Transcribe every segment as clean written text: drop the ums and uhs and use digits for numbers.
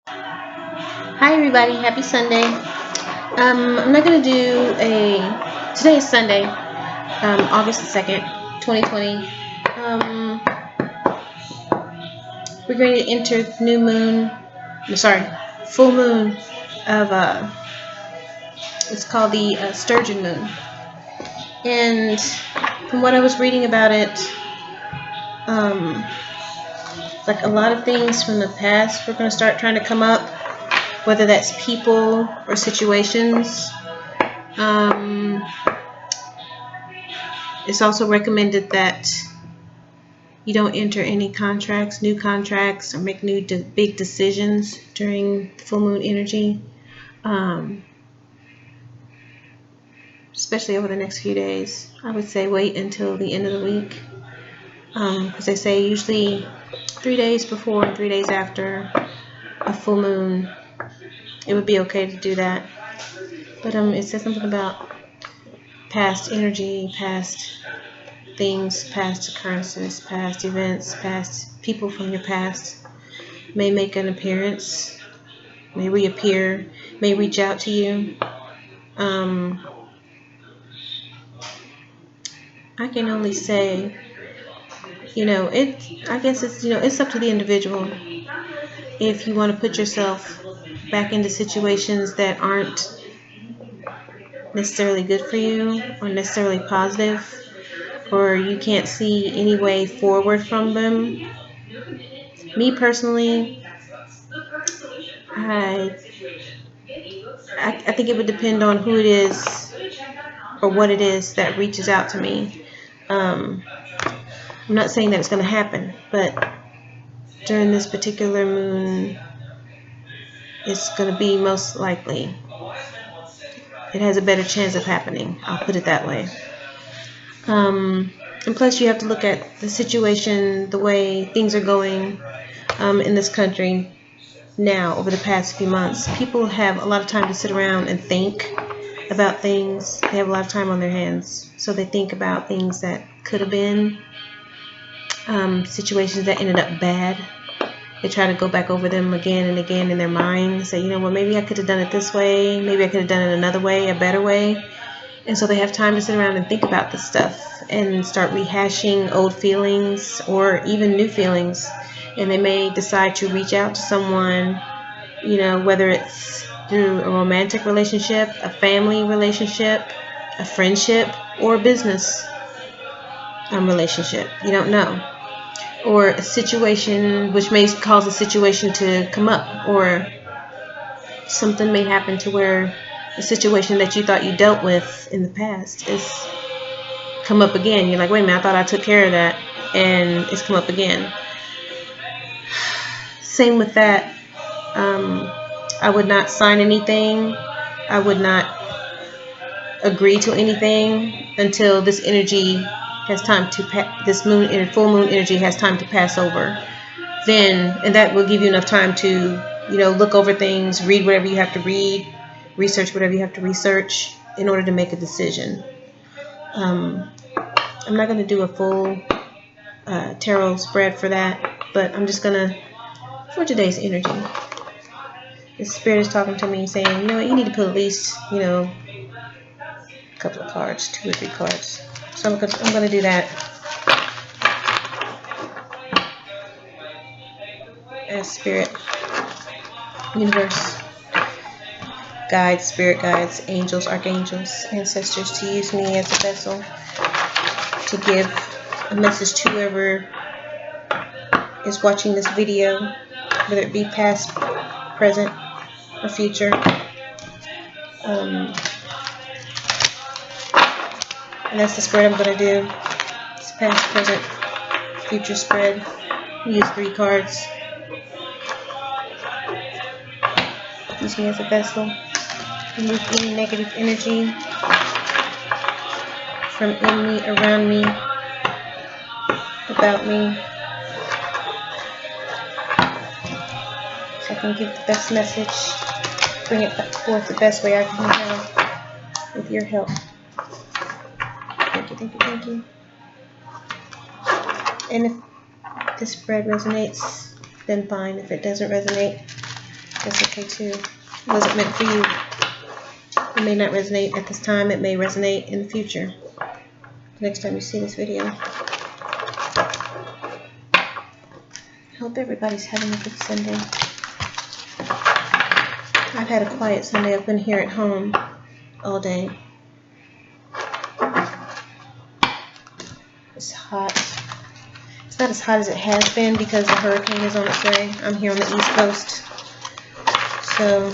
Hi everybody, happy Sunday. I'm not gonna do today is Sunday, August the 2nd, 2020. Um, we're going to enter full moon of, it's called the Sturgeon Moon. And from what I was reading about it, um, like a lot of things from the past, we're gonna start trying to come up, whether that's people or situations. Um, it's also recommended that you don't enter any new contracts, or make big decisions during full moon energy, um, especially over the next few days. I would say wait until the end of the week, because they say usually 3 days before and 3 days after a full moon, it would be okay to do that. But it says something about past energy, past things, past occurrences, past events, past people from your past may make an appearance, may reappear, may reach out to you. Um, I can only say, I guess it's up to the individual. If you want to put yourself back into situations that aren't necessarily good for you or necessarily positive, or you can't see any way forward from them. Me personally, I I think it would depend on who it is or what it is that reaches out to me. Um, I'm not saying that it's going to happen, but during this particular moon, it's going to be most likely. It has a better chance of happening. I'll put it that way. And plus, you have to look at the situation, the way things are going in this country now over the past few months. People have a lot of time to sit around and think about things. They have a lot of time on their hands, so they think about things that could have been, situations that ended up bad. They try to go back over them again and again in their mind. Say, well, maybe I could have done it this way. Maybe I could have done it another way, a better way. And so they have time to sit around and think about this stuff and start rehashing old feelings or even new feelings. And they may decide to reach out to someone, whether it's through a romantic relationship, a family relationship, a friendship, or a business relationship. You don't know. Or a situation which may cause a situation to come up, or something may happen to where a situation that you thought you dealt with in the past is come up again. You're like, wait a minute, I thought I took care of that, and it's come up again. Same with that. I would not sign anything. I would not agree to anything until this energy has time to this full moon energy has time to pass over. And that will give you enough time to, look over things, read whatever you have to read, research whatever you have to research in order to make a decision. I'm not going to do a full tarot spread for that, but I'm just going to, for today's energy, the spirit is talking to me saying, you need to put at least, a couple of cards, 2 or 3 cards. So I'm going to do that. As spirit, universe, guides, spirit guides, angels, archangels, ancestors, to use me as a vessel to give a message to whoever is watching this video, whether it be past, present, or future. And that's the spread I'm going to do. It's past, present, future spread. Use 3 cards. Use me as a vessel. Remove any negative energy from in me, around me, about me, so I can give the best message, bring it forth the best way I can help, with your help. Thank you, thank you, thank you. And if this spread resonates, then fine. If it doesn't resonate, That's okay too. It wasn't meant for you. It may not resonate at this time. It may resonate in the future. Next time you see this video. I hope everybody's having a good Sunday. I've had a quiet Sunday. I've been here at home all day. It's hot. It's not as hot as it has been because the hurricane is on its way. I'm here on the East Coast. So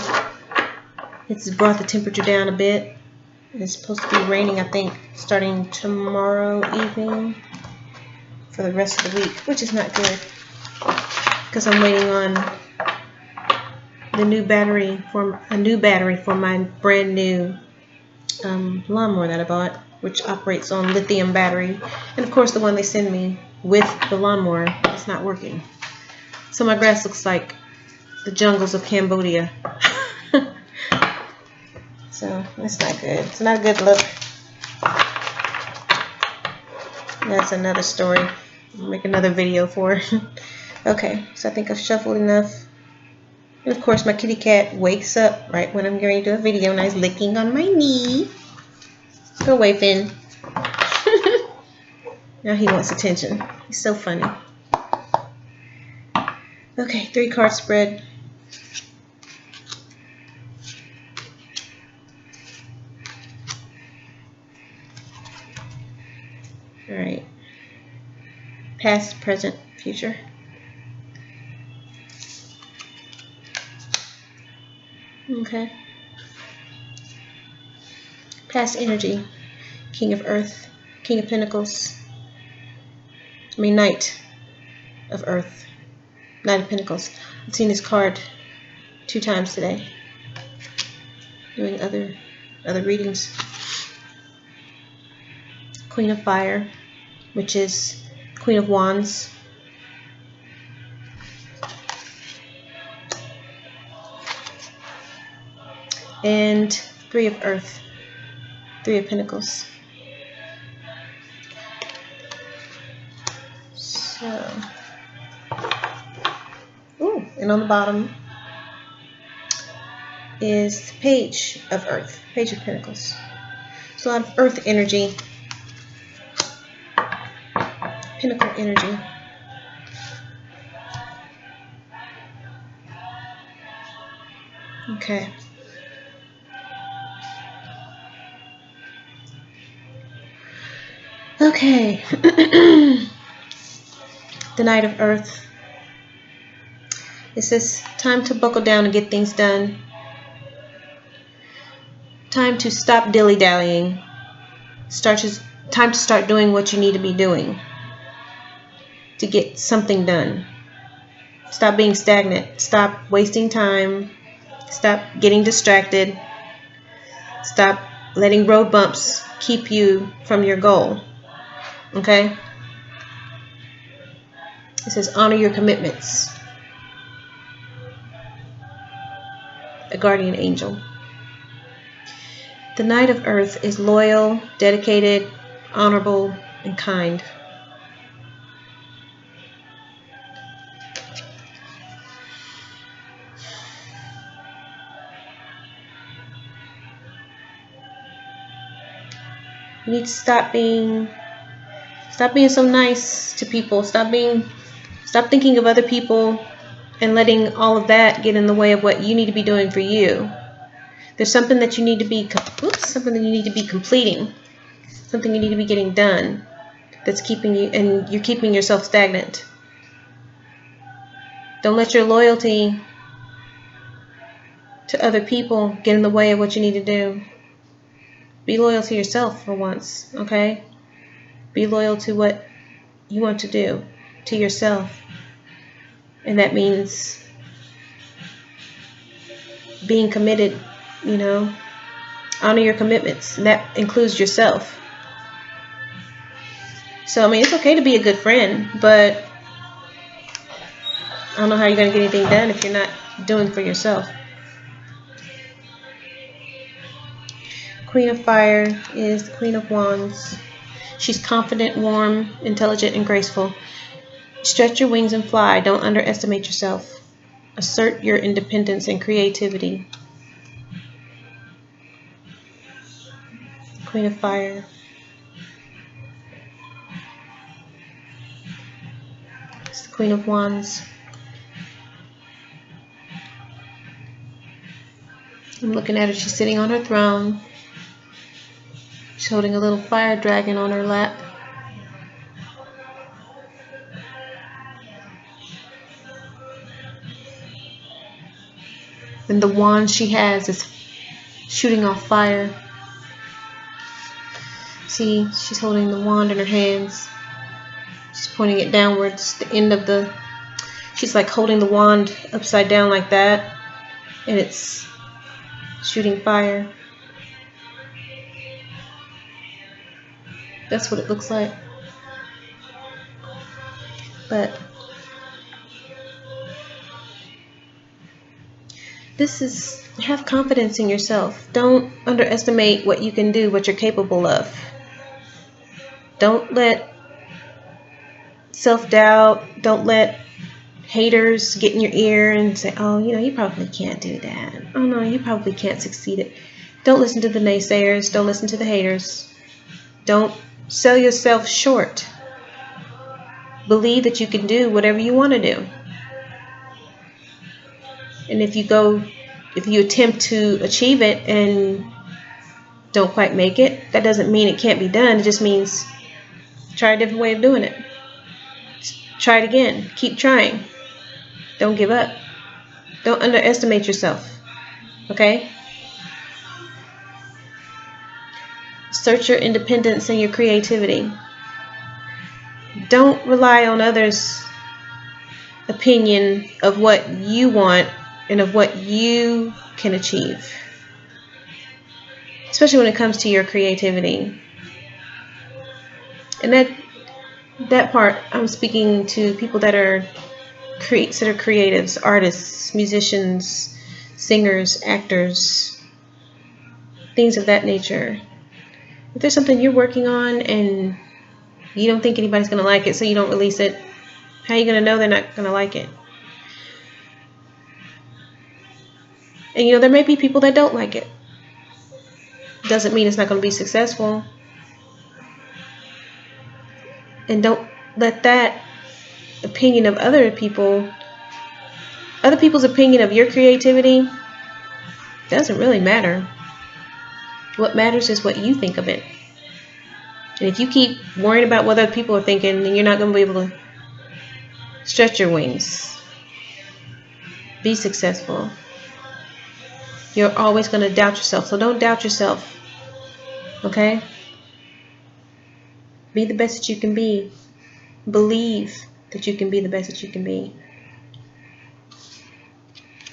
it's brought the temperature down a bit. It's supposed to be raining, I think, starting tomorrow evening for the rest of the week, which is not good because I'm waiting on the new battery for my brand new lawnmower that I bought, which operates on lithium battery. And of course the one they send me with the lawnmower is not working. So my grass looks like the jungles of Cambodia. So that's not good. It's not a good look. That's another story. I'll make another video for it. Okay, so I think I've shuffled enough. And of course my kitty cat wakes up right when I'm going to do a video and he's licking on my knee. Go away, Finn. Now he wants attention. He's so funny. Okay, 3-card spread. Alright. Past, present, future. Okay. Past energy. King of Earth. King of Pentacles. Knight of Earth. Knight of Pentacles. I've seen this card 2 times today. Doing other readings. Queen of Fire, which is Queen of Wands. And 3 of Earth, 3 of Pentacles. So, ooh, and on the bottom is Page of Earth, Page of Pentacles. So a lot of Earth energy. Pinnacle energy. Okay. Okay. The Knight of Earth. It says time to buckle down and get things done. Time to stop dilly-dallying. Time to start doing what you need to be doing to get something done. Stop being stagnant. Stop wasting time. Stop getting distracted. Stop letting road bumps keep you from your goal. Okay? It says honor your commitments. A guardian angel. The Knight of Earth is loyal, dedicated, honorable, and kind. You need to stop being so nice to people. Stop thinking of other people and letting all of that get in the way of what you need to be doing for you. There's something that you need to be completing. Something you need to be getting done that's keeping you, and you're keeping yourself stagnant. Don't let your loyalty to other people get in the way of what you need to do. Be loyal to yourself for once, okay? Be loyal to what you want to do, to yourself. And that means being committed, you know. Honor your commitments, and that includes yourself. So, I mean, it's okay to be a good friend, but I don't know how you're going to get anything done if you're not doing for yourself. Queen of Fire is the Queen of Wands. She's confident, warm, intelligent, and graceful. Stretch your wings and fly. Don't underestimate yourself. Assert your independence and creativity. Queen of Fire. It's the Queen of Wands. I'm looking at her. She's sitting on her throne. She's holding a little fire dragon on her lap. And the wand she has is shooting off fire. See, she's holding the wand in her hands. She's pointing it downwards. The end of the... She's like holding the wand upside down like that. And it's shooting fire. That's what it looks like. But this is, have confidence in yourself. Don't underestimate what you can do, what you're capable of. Don't let self-doubt, don't let haters get in your ear and say, oh, you know, you probably can't do that. Oh, no, you probably can't succeed it. Don't listen to the naysayers. Don't listen to the haters. Don't sell yourself short. Believe that you can do whatever you want to do. And if you attempt to achieve it and don't quite make it, that doesn't mean it can't be done. It just means try a different way of doing it. Try it again. Keep trying. Don't give up. Don't underestimate yourself. Okay? Search your independence and your creativity. Don't rely on others' opinion of what you want and of what you can achieve. Especially when it comes to your creativity. And that part, I'm speaking to people that are creatives, artists, musicians, singers, actors, things of that nature. If there's something you're working on and you don't think anybody's going to like it, so you don't release it, how are you going to know they're not going to like it? And you know, there may be people that don't like it. Doesn't mean it's not going to be successful. And don't let that opinion of other people's opinion of your creativity doesn't really matter. What matters is what you think of it. And if you keep worrying about what other people are thinking, then you're not going to be able to stretch your wings. Be successful. You're always going to doubt yourself. So don't doubt yourself. Okay? Be the best that you can be. Believe that you can be the best that you can be.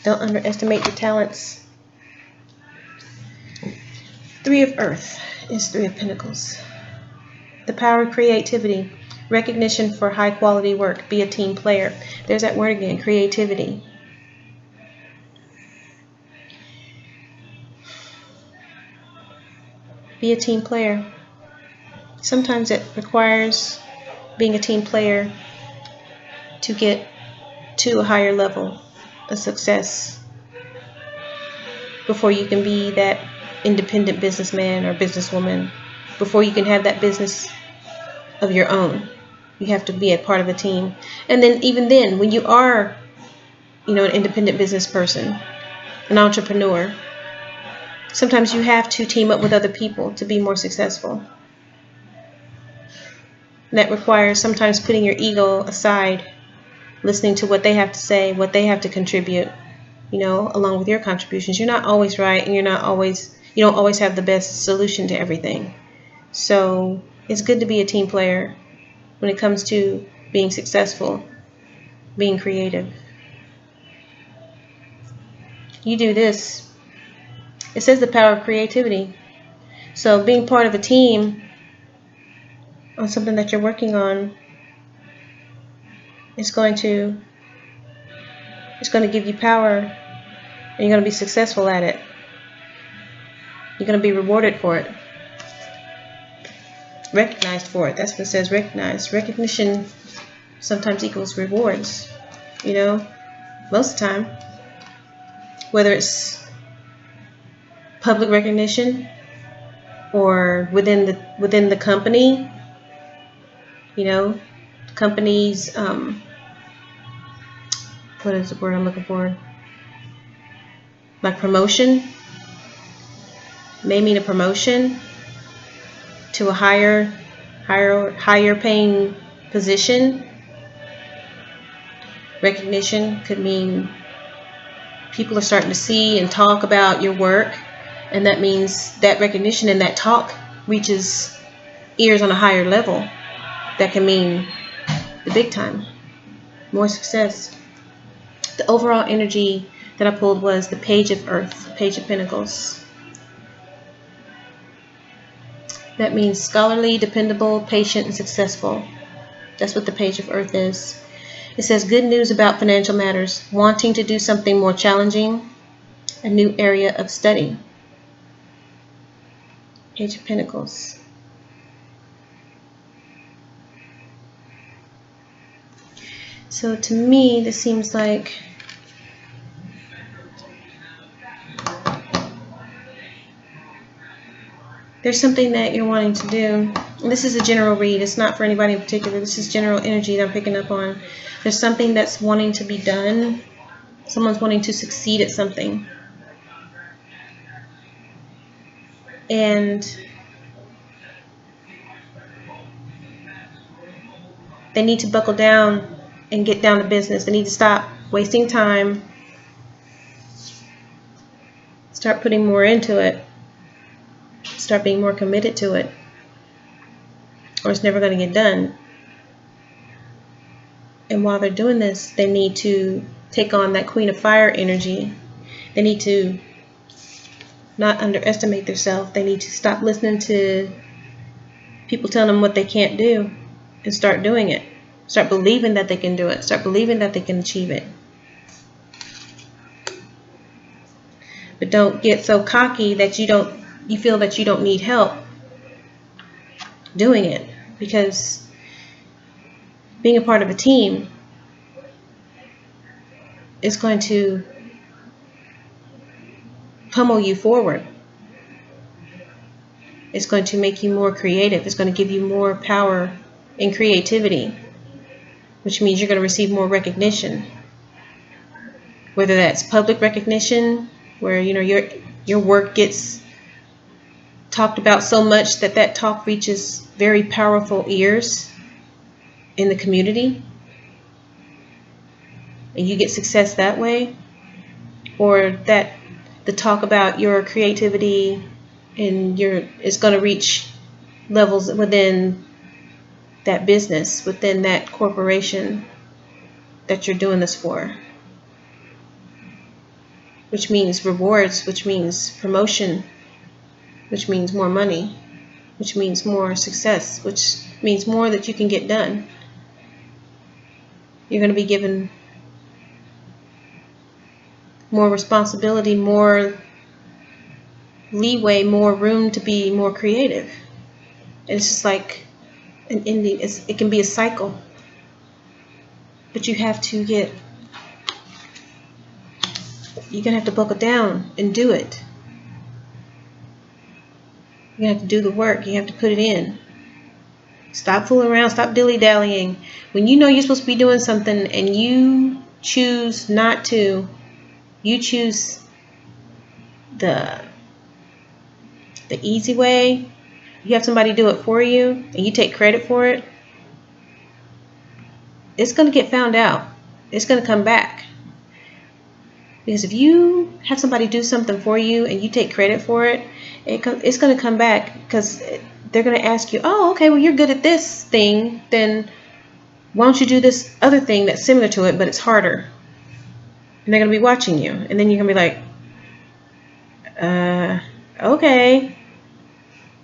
Don't underestimate your talents. Three of Earth is Three of Pentacles. The power of creativity. Recognition for high quality work. Be a team player. There's that word again, creativity. Be a team player. Sometimes it requires being a team player to get to a higher level of success before you can be that independent businessman or businesswoman, before you can have that business of your own. You have to be a part of a team. And then even then, when you are, you know, an independent business person, an entrepreneur, sometimes you have to team up with other people to be more successful. And that requires sometimes putting your ego aside, listening to what they have to say, what they have to contribute, you know, along with your contributions. You're not always right, and you don't always have the best solution to everything. So it's good to be a team player when it comes to being successful, being creative. You do this. It says the power of creativity. So being part of a team on something that you're working on is going to give you power, and you're going to be successful at it. You're going to be rewarded for it. Recognized for it. That's what it says, recognized. Recognition sometimes equals rewards, you know. most of the time, whether it's public recognition or within the company. You know, companies. What is the word I'm looking for? Like promotion. May mean a promotion to a higher paying position. Recognition could mean people are starting to see and talk about your work, and that means that recognition and that talk reaches ears on a higher level. That can mean the big time, more success. The overall energy that I pulled was the Page of Earth, Page of Pentacles. That means scholarly, dependable, patient, and successful. That's what the Page of Earth is. It says good news about financial matters, wanting to do something more challenging, a new area of study. Page of Pentacles. So to me, this seems like there's something that you're wanting to do. This is a general read. It's not for anybody in particular. This is general energy that I'm picking up on. There's something that's wanting to be done. Someone's wanting to succeed at something. And they need to buckle down and get down to business. They need to stop wasting time. Start putting more into it. Start being more committed to it. Or it's never going to get done. And while they're doing this, they need to take on that Queen of Fire energy. They need to not underestimate themselves. They need to stop listening to people telling them what they can't do and start doing it. Start believing that they can do it. Start believing that they can achieve it. But don't get so cocky that you feel that you don't need help doing it, because being a part of a team is going to pummel you forward. It's going to make you more creative. It's going to give you more power and creativity, which means you're going to receive more recognition. Whether that's public recognition, where your work gets talked about so much that talk reaches very powerful ears in the community, and you get success that way, or that the talk about your creativity and is going to reach levels within that business, within that corporation that you're doing this for, which means rewards, which means promotion, which means more money, which means more success, which means more that you can get done. You're going to be given more responsibility, more leeway, more room to be more creative. And it's just like an ending. It can be a cycle. But you're going to have to buckle down and do it. You have to do the work. You have to put it in. Stop fooling around. Stop dilly-dallying. When you know you're supposed to be doing something and you choose not to, you choose the easy way, you have somebody do it for you, and you take credit for it, it's going to get found out. It's going to come back. Because if you have somebody do something for you and you take credit for it, it's going to come back, because they're going to ask you, oh, okay, well, you're good at this thing, then why don't you do this other thing that's similar to it, but it's harder? And they're going to be watching you. And then you're going to be like, okay.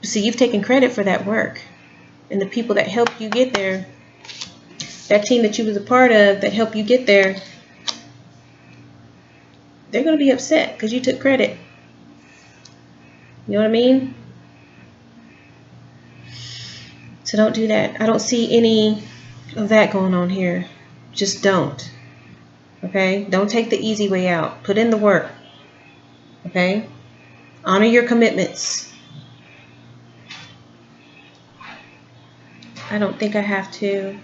See, you've taken credit for that work. And the people that helped you get there, that team that you was a part of that helped you get there, they're going to be upset because you took credit. You know what I mean? So don't do that. I don't see any of that going on here. Just don't. Okay? Don't take the easy way out. Put in the work. Okay? Honor your commitments. I don't think I have to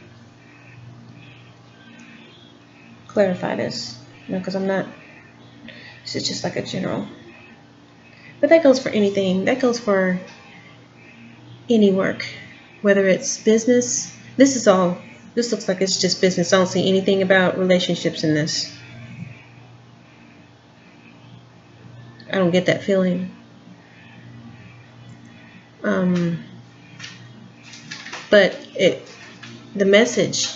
clarify this. No, because I'm not. This is just like a general. But that goes for anything. That goes for any work. Whether it's business. This looks like it's just business. I don't see anything about relationships in this. I don't get that feeling. But the message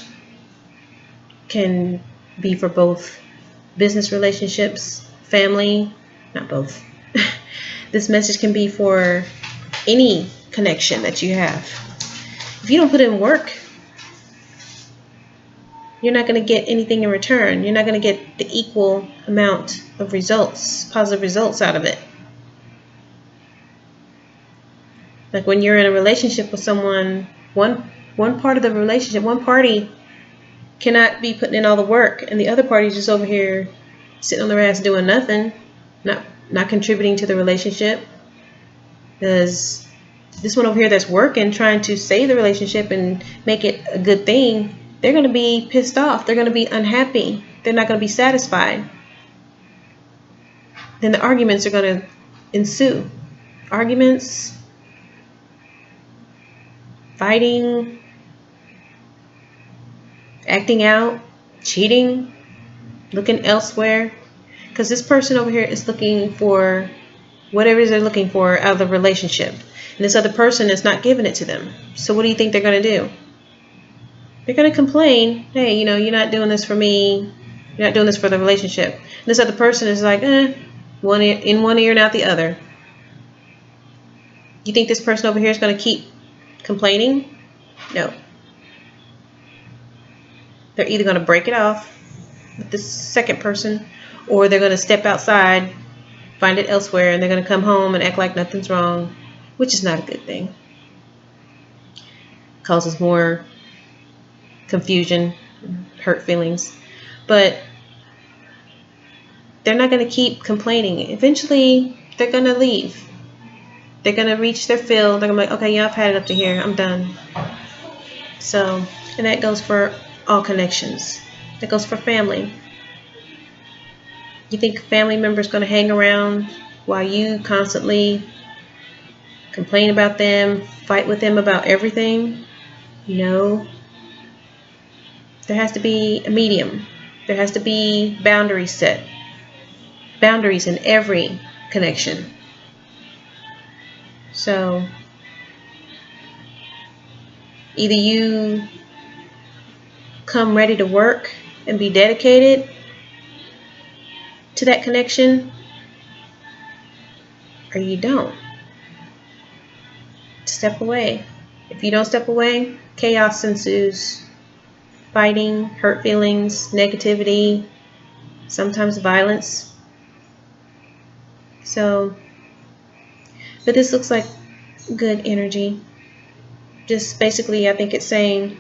can be for both business relationships, family, not both. This message can be for any connection that you have. If you don't put in work, you're not going to get anything in return. You're not going to get the equal amount of results, positive results out of it. Like when you're in a relationship with someone, one part of the relationship, one party cannot be putting in all the work, and the other party's just over here sitting on their ass doing nothing, not contributing to the relationship. Because this one over here that's working, trying to save the relationship and make it a good thing, they're going to be pissed off. They're going to be unhappy. They're not going to be satisfied. Then the arguments are going to ensue. Arguments, fighting, acting out, cheating, looking elsewhere. Because this person over here is looking for whatever it is they're looking for out of the relationship. And this other person is not giving it to them. So what do you think they're going to do? They're going to complain, hey, you're not doing this for me. You're not doing this for the relationship. And this other person is like, one ear, in one ear and out the other. You think this person over here is going to keep complaining? No. They're either going to break it off with this second person, or they're going to step outside, find it elsewhere, and they're going to come home and act like nothing's wrong, which is not a good thing. Causes more confusion, hurt feelings. But they're not going to keep complaining. Eventually, they're going to leave. They're going to reach their fill. They're going to be like, okay, I've had it up to here. I'm done. So, and that goes for all connections. That goes for family. You think a family member is going to hang around while you constantly complain about them, fight with them about everything? No. There has to be a medium. There has to be boundaries set. Boundaries in every connection. So, either you come ready to work and be dedicated to that connection, or you don't. Step away. If you don't step away, chaos ensues. Fighting, hurt feelings, negativity, sometimes violence. So, but this looks like good energy. Just basically, I think it's saying,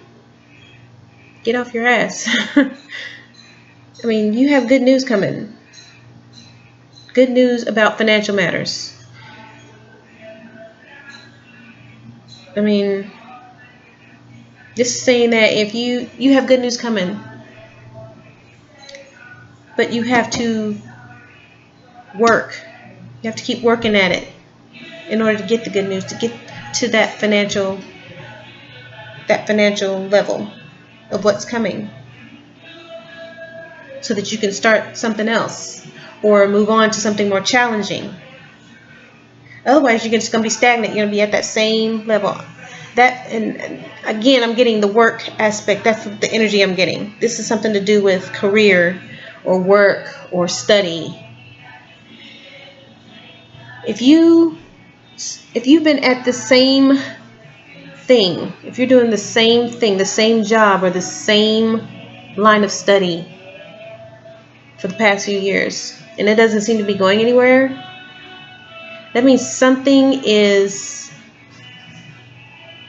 get off your ass. I mean, you have good news coming. Good news about financial matters. I mean, just saying that if you have good news coming, but you have to work. You have to keep working at it in order to get the good news, to get to that financial level of what's coming, so that you can start something else or move on to something more challenging. Otherwise, you're just going to be stagnant. You're going to be at that same level. That, and again, I'm getting the work aspect. That's the energy I'm getting. This is something to do with career or work or study. If you've been at the same thing, if you're doing the same thing, the same job, or the same line of study for the past few years, and it doesn't seem to be going anywhere, that means something is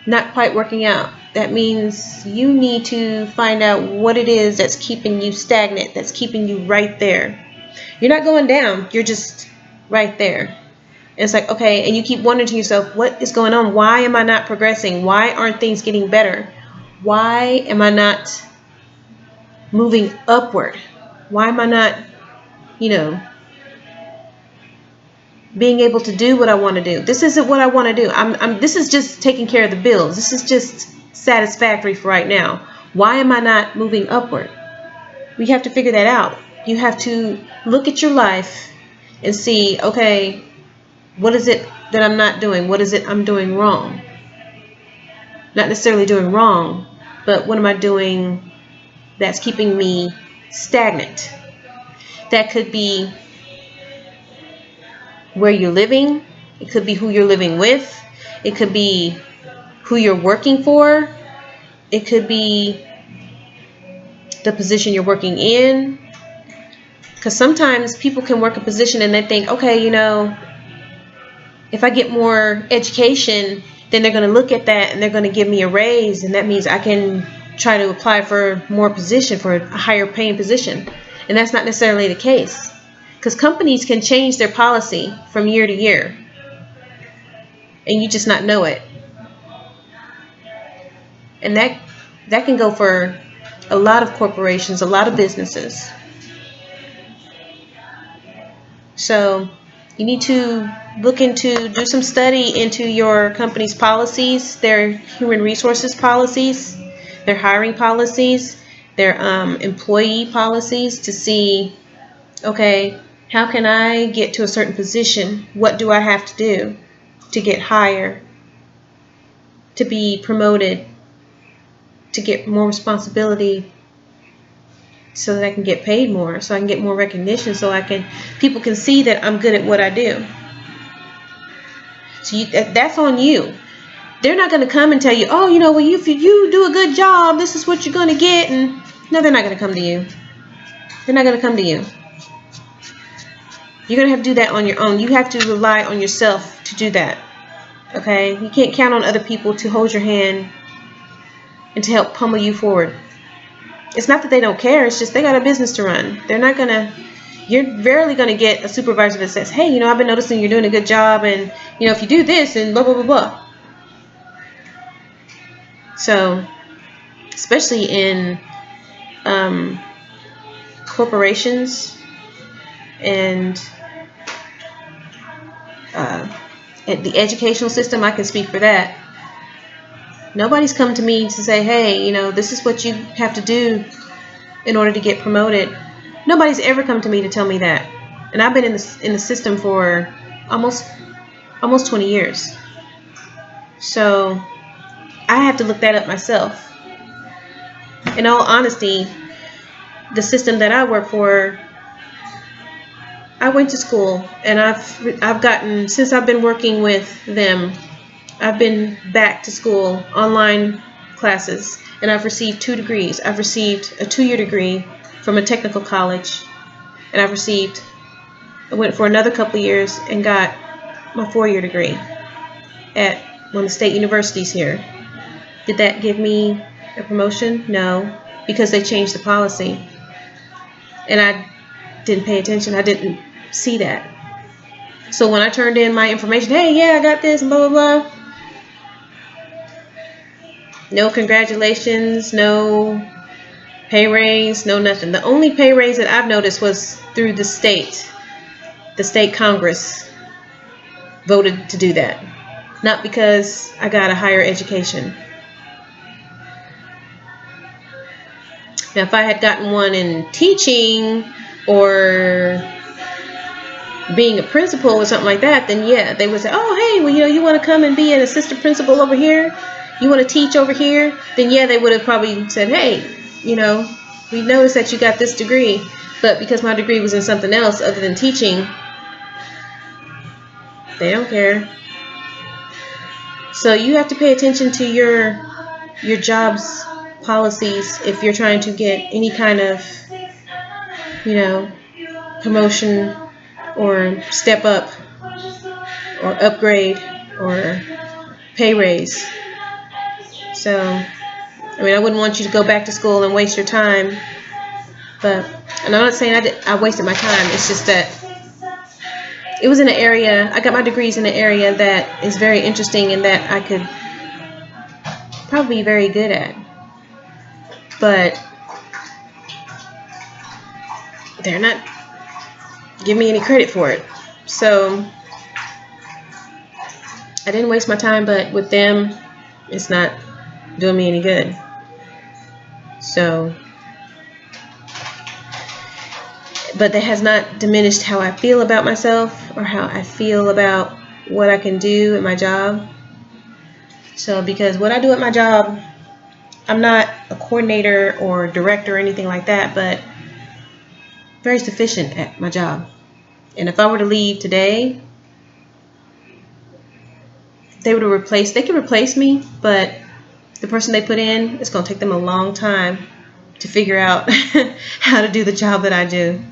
not quite working out. that means you need to find out what it is that's keeping you stagnant, that's keeping you right there. You're not going down, you're just right there. And it's like, okay, and you keep wondering to yourself, what is going on? Why am I not progressing? Why aren't things getting better? Why am I not moving upward? Why am I not, you know, being able to do what I want to do? This isn't what I want to do. This is just taking care of the bills. This is just satisfactory for right now. Why am I not moving upward? We have to figure that out. You have to look at your life and see, okay, what is it that I'm not doing? What is it I'm doing wrong? Not necessarily doing wrong, but what am I doing that's keeping me stagnant? That could be where you're living. It could be who you're living with. It could be who you're working for. It could be the position you're working in. Because sometimes people can work a position and they think, okay, you know, if I get more education, then they're going to look at that and they're going to give me a raise, and that means I can try to apply for more position, for a higher paying position. And that's not necessarily the case, because companies can change their policy from year to year and you just not know it. And that can go for a lot of corporations, a lot of businesses. So you need to do some study into your company's policies, their human resources policies, their hiring policies, their employee policies, to see, okay, how can I get to a certain position? What do I have to do to get higher, to be promoted, to get more responsibility, so that I can get paid more, so I can get more recognition, so people can see that I'm good at what I do. So that's on you. They're not going to come and tell you, oh, you know, well, if you do a good job, this is what you're going to get. And no, they're not going to come to you. They're not going to come to you. You're going to have to do that on your own. You have to rely on yourself to do that. Okay? You can't count on other people to hold your hand and to help pummel you forward. It's not that they don't care. It's just they got a business to run. You're rarely going to get a supervisor that says, hey, you know, I've been noticing you're doing a good job, and, you know, if you do this and blah, blah, blah, blah. So, especially in corporations and at the educational system, I can speak for that. Nobody's come to me to say, hey, you know, this is what you have to do in order to get promoted. Nobody's ever come to me to tell me that. And I've been in the system for almost 20 years. So I have to look that up myself. In all honesty, the system that I work for, I went to school, and I've gotten, since I've been working with them, I've been back to school, online classes, and I've received 2 degrees. I've received a 2-year degree from a technical college, and I went for another couple years and got my 4-year degree at one of the state universities here. Did that give me a promotion? No, because they changed the policy. And I didn't pay attention. I didn't see that. So when I turned in my information, hey, yeah, I got this, and blah, blah, blah. No congratulations, no pay raise, no nothing. The only pay raise that I've noticed was through the state. The state Congress voted to do that. Not because I got a higher education. Now, if I had gotten one in teaching or being a principal or something like that, then yeah, they would say, oh, hey, well, you know, you want to come and be an assistant principal over here? You want to teach over here? Then yeah, they would have probably said, hey, you know, we noticed that you got this degree, but because my degree was in something else other than teaching, they don't care. So you have to pay attention to your job's policies if you're trying to get any kind of, you know, promotion or step up or upgrade or pay raise. So I mean, I wouldn't want you to go back to school and waste your time. And I'm not saying I wasted my time. It's just that it was in an area, I got my degrees in an area that is very interesting and that I could probably be very good at. But they're not giving me any credit for it. So I didn't waste my time, but with them, it's not doing me any good. So, but that has not diminished how I feel about myself or how I feel about what I can do at my job. So, because what I do at my job, I'm not a coordinator or director or anything like that, but very sufficient at my job. And if I were to leave today, they could replace me, but the person they put in, it's going to take them a long time to figure out how to do the job that I do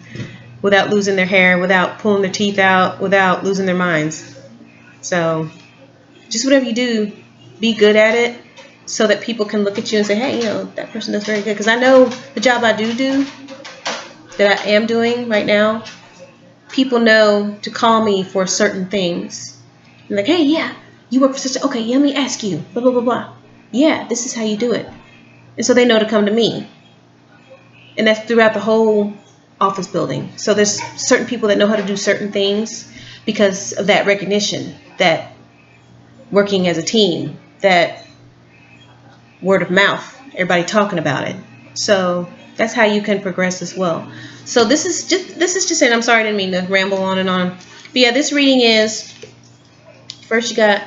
without losing their hair, without pulling their teeth out, without losing their minds. So just whatever you do, be good at it so that people can look at you and say, hey, that person does very good. Because I know the job I do that I am doing right now, people know to call me for certain things. I'm like, hey, yeah, you work for such a, okay, let me ask you, blah, blah, blah, blah. Yeah, this is how you do it. And so they know to come to me. And that's throughout the whole office building. So there's certain people that know how to do certain things because of that recognition, that working as a team, that word of mouth, everybody talking about it. So that's how you can progress as well. So this is just saying, I'm sorry, I didn't mean to ramble on and on. But yeah, this reading is, first you got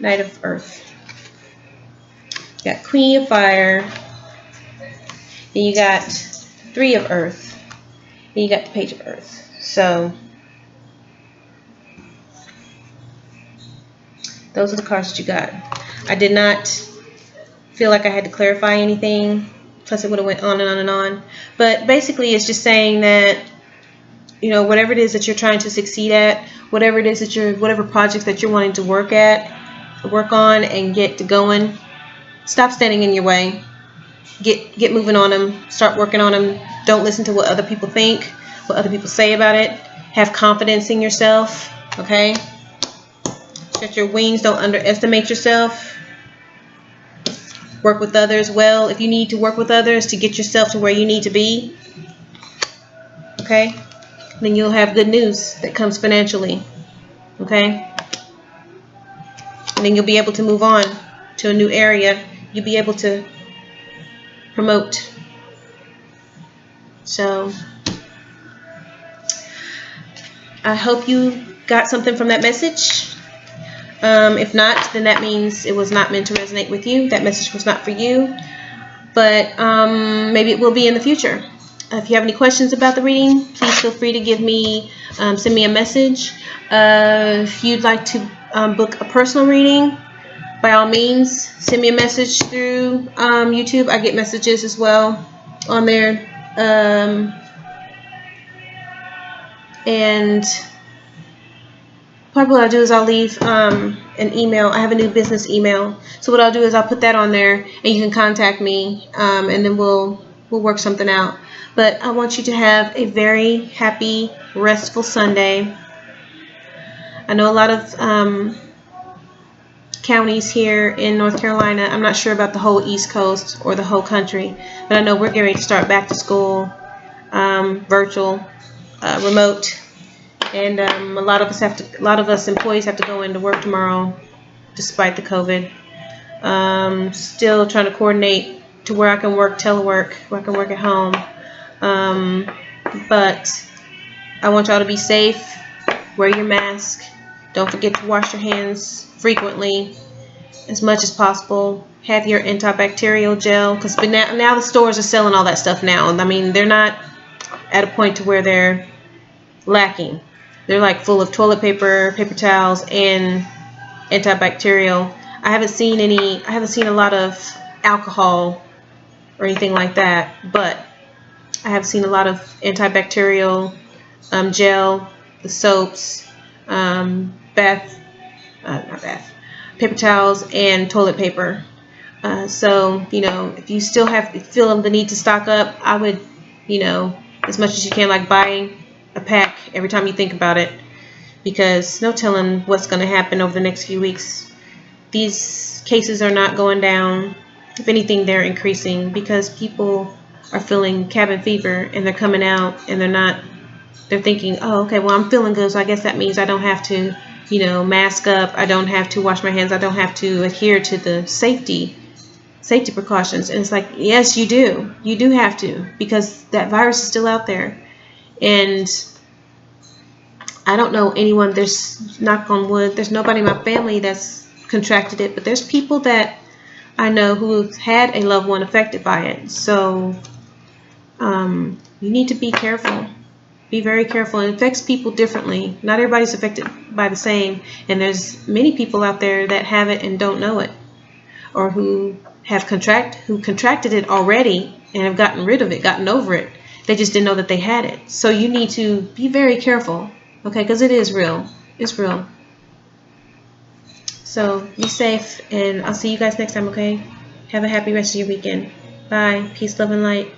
Knight of Earth. You got Queen of Fire. Then you got Three of Earth. Then you got the Page of Earth. So those are the cards that you got. I did not feel like I had to clarify anything. Plus it would have went on and on and on. But basically it's just saying that, whatever it is that you're trying to succeed at, whatever it is that whatever projects that you're wanting to work on and get to going, stop standing in your way. Get moving on them. Start working on them. Don't listen to what other people think, what other people say about it. Have confidence in yourself, okay? Stretch your wings. Don't underestimate yourself. Work with others well. If you need to work with others to get yourself to where you need to be, okay? Then you'll have good news that comes financially, okay? And then you'll be able to move on to a new area. You'll be able to promote. So I hope you got something from that message. If not, then that means it was not meant to resonate with you. That message was not for you. But maybe it will be in the future. If you have any questions about the reading, please feel free to send me a message. If you'd like to book a personal reading, by all means, send me a message through YouTube. I get messages as well on there. And probably what I'll do is I'll leave an email. I have a new business email. So what I'll do is I'll put that on there and you can contact me and then we'll work something out. But I want you to have a very happy, restful Sunday. I know a lot of counties here in North Carolina. I'm not sure about the whole East Coast or the whole country, but I know we're getting ready to start back to school, virtual, remote, and a lot of us employees have to go into work tomorrow, despite the COVID. Still trying to coordinate to where I can work telework, where I can work at home, but I want y'all to be safe. Wear your mask. Don't forget to wash your hands frequently, as much as possible. Have your antibacterial gel, because now the stores are selling all that stuff now. I mean, they're not at a point to where they're lacking. They're like full of toilet paper, paper towels, and antibacterial. I haven't seen a lot of alcohol or anything like that, but I have seen a lot of antibacterial gel, the soaps, paper towels and toilet paper. So, you know, if you still feel the need to stock up, I would, you know, as much as you can, like buying a pack every time you think about it, because no telling what's going to happen over the next few weeks. These cases are not going down. If anything, they're increasing because people are feeling cabin fever and they're coming out and they're thinking, oh, okay, well, I'm feeling good, so I guess that means I don't have to, you know, mask up. I don't have to wash my hands. I don't have to adhere to the safety precautions. And it's like, yes, you do. You do have to, because that virus is still out there. And I don't know anyone, there's, knock on wood, there's nobody in my family that's contracted it, but there's people that I know who've had a loved one affected by it. So you need to be careful. Be very careful. It affects people differently. Not everybody's affected by the same. And there's many people out there that have it and don't know it, or who contracted it already and have gotten rid of it, gotten over it. They just didn't know that they had it. So you need to be very careful, okay? Because it is real. It's real. So be safe, and I'll see you guys next time, okay? Have a happy rest of your weekend. Bye. Peace, love, and light.